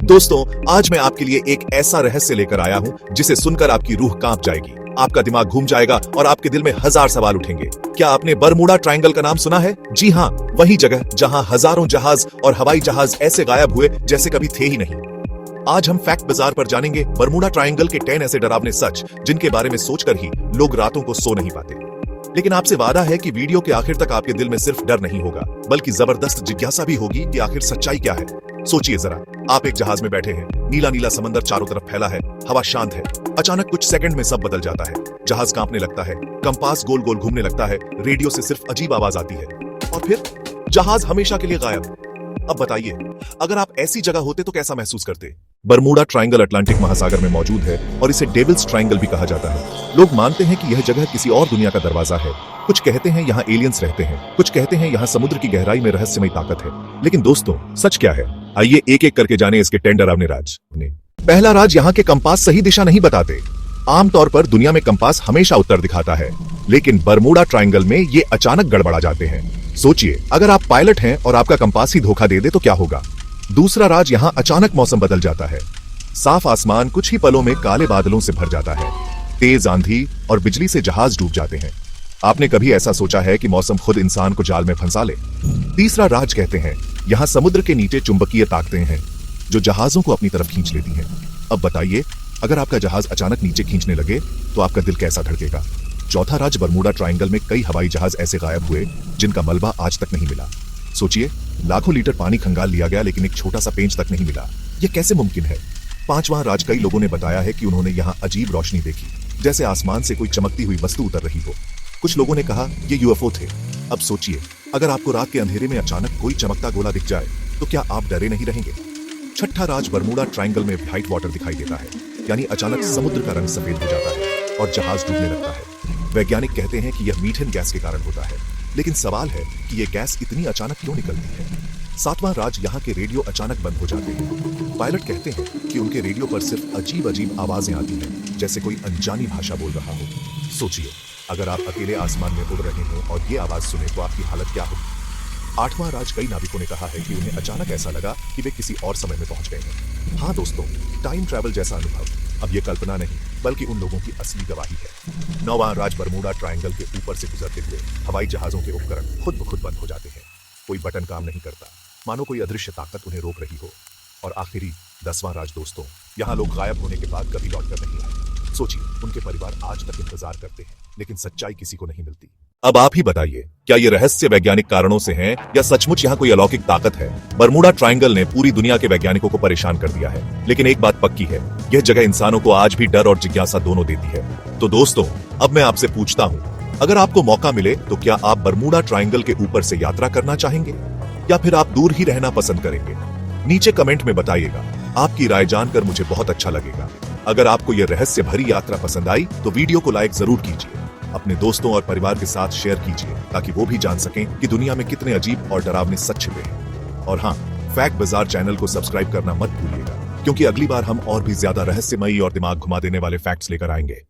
दोस्तों, आज मैं आपके लिए एक ऐसा रहस्य लेकर आया हूं जिसे सुनकर आपकी रूह कांप जाएगी, आपका दिमाग घूम जाएगा और आपके दिल में हजार सवाल उठेंगे। क्या आपने बरमूडा ट्रायंगल का नाम सुना है? जी हाँ, वही जगह जहां हजारों जहाज और हवाई जहाज ऐसे गायब हुए जैसे कभी थे ही नहीं। आज हम फैक्ट बाजार पर जानेंगे बरमूडा ट्रायंगल के 10 ऐसे डरावने सच जिनके बारे में सोचकर ही लोग रातों को सो नहीं पाते। लेकिन आपसे वादा है कि वीडियो के आखिर तक आपके दिल में सिर्फ डर नहीं होगा, बल्कि जबरदस्त जिज्ञासा भी होगी कि आखिर सच्चाई क्या है। सोचिए जरा, आप एक जहाज में बैठे हैं, नीला नीला समंदर चारों तरफ फैला है, हवा शांत है। अचानक कुछ सेकंड में सब बदल जाता है। जहाज कांपने लगता है, कंपास गोल गोल घूमने लगता है, रेडियो से सिर्फ अजीब आवाज आती है और फिर जहाज हमेशा के लिए गायब। अब बताइए, अगर आप ऐसी जगह होते तो कैसा महसूस करते? बरमूडा ट्रायंगल अटलांटिक महासागर में मौजूद है और इसे डेविल्स ट्रायंगल भी कहा जाता है। लोग मानते हैं कि यह जगह किसी और दुनिया का दरवाजा है। कुछ कहते हैं यहाँ एलियंस रहते हैं, कुछ कहते हैं यहाँ समुद्र की गहराई में रहस्यमय ताकत है। लेकिन दोस्तों, सच क्या है? आइए एक एक करके जाने इसके 10 डरावने राज। पहला राज, यहाँ के कंपास सही दिशा नहीं बताते। आमतौर पर दुनिया में कंपास हमेशा उत्तर दिखाता है, लेकिन बरमूडा ट्रायंगल में ये अचानक गड़बड़ा जाते हैं। सोचिए, अगर आप पायलट हैं और आपका कंपास ही धोखा दे दे तो क्या होगा? दूसरा राज, यहाँ अचानक मौसम बदल जाता है। साफ आसमान कुछ ही पलों में काले बादलों से भर जाता है। तेज आंधी और बिजली से जहाज डूब जाते हैं। आपने कभी ऐसा सोचा है कि मौसम खुद इंसान को जाल में फंसा ले? तीसरा राज, कहते हैं यहाँ समुद्र के नीचे चुंबकीय ताकतें हैं जो जहाजों को अपनी तरफ खींच लेती हैं। अब बताइए, अगर आपका जहाज अचानक नीचे खींचने लगे तो आपका दिल कैसा धड़केगा? चौथा राज, बरमूडा ट्रायंगल में कई हवाई जहाज ऐसे गायब हुए जिनका मलबा आज तक नहीं मिला। सोचिए, लाखों लीटर पानी खंगाल लिया गया लेकिन एक छोटा सा पेंच तक नहीं मिला। यह कैसे मुमकिन है? पांचवां राज, कई लोगों ने बताया है कि उन्होंने यहाँ अजीब रोशनी देखी, जैसे आसमान से कोई चमकती हुई वस्तु उतर रही हो। कुछ लोगों ने कहा ये यूएफओ थे। अब सोचिए, अगर आपको रात के अंधेरे में अचानक कोई चमकता गोला दिख जाए तो क्या आप डरे नहीं रहेंगे? छठा राज, बरमूडा ट्रायंगल में व्हाइट वाटर दिखाई देता है, यानी अचानक समुद्र का रंग सफेद हो जाता है और जहाज डूबने लगता है। वैज्ञानिक कहते हैं कि यह मीथेन गैस के कारण होता है, लेकिन सवाल है कि यह गैस इतनी अचानक क्यों निकलती है? सातवां राज, यहाँ के रेडियो अचानक बंद हो जाते हैं। पायलट कहते हैं कि उनके रेडियो पर सिर्फ अजीब अजीब आवाजें आती हैं, जैसे कोई अनजानी भाषा बोल रहा हो। सोचिए, अगर आप अकेले आसमान में उड़ रहे हो और ये आवाज सुने तो आपकी हालत क्या होगी? आठवां राज, कई नाविकों ने कहा है कि उन्हें अचानक ऐसा लगा कि वे किसी और समय में पहुंच गए हैं। हाँ दोस्तों, टाइम ट्रैवल जैसा अनुभव अब ये कल्पना नहीं बल्कि उन लोगों की असली गवाही है। नौवां राज, बरमूडा ट्रायंगल के ऊपर से गुजरते हुए हवाई जहाजों के उपकरण खुद ब खुद बंद हो जाते हैं। कोई बटन काम नहीं करता, मानो कोई अदृश्य ताकत उन्हें रोक रही हो। और आखिरी 10वां राज दोस्तों, यहाँ लोग गायब होने के बाद कभी लौट कर नहीं आए। सोचिए, उनके परिवार आज तक इंतजार करते हैं, लेकिन सच्चाई किसी को नहीं मिलती। अब आप ही बताइए, क्या ये रहस्य वैज्ञानिक कारणों से है या सचमुच यहाँ कोई अलौकिक ताकत है? बरमूडा ट्रायंगल ने पूरी दुनिया के वैज्ञानिकों को परेशान कर दिया है, लेकिन एक बात पक्की है, यह जगह इंसानों को आज भी डर और जिज्ञासा दोनों देती है। तो दोस्तों, अब मैं आपसे पूछता हूँ, अगर आपको मौका मिले तो क्या आप बरमूडा ट्रायंगल के ऊपर से यात्रा करना चाहेंगे या फिर आप दूर ही रहना पसंद करेंगे? नीचे कमेंट में बताइएगा। आपकी राय जानकर मुझे बहुत अच्छा लगेगा। अगर आपको यह रहस्य भरी यात्रा पसंद आई तो वीडियो को लाइक जरूर कीजिए, अपने दोस्तों और परिवार के साथ शेयर कीजिए ताकि वो भी जान सकें कि दुनिया में कितने अजीब और डरावने सच छिपे हैं। और हाँ, फैक्ट बाजार चैनल को सब्सक्राइब करना मत भूलिएगा, क्योंकि अगली बार हम और भी ज्यादा रहस्यमयी और दिमाग घुमा देने वाले फैक्ट्स लेकर आएंगे।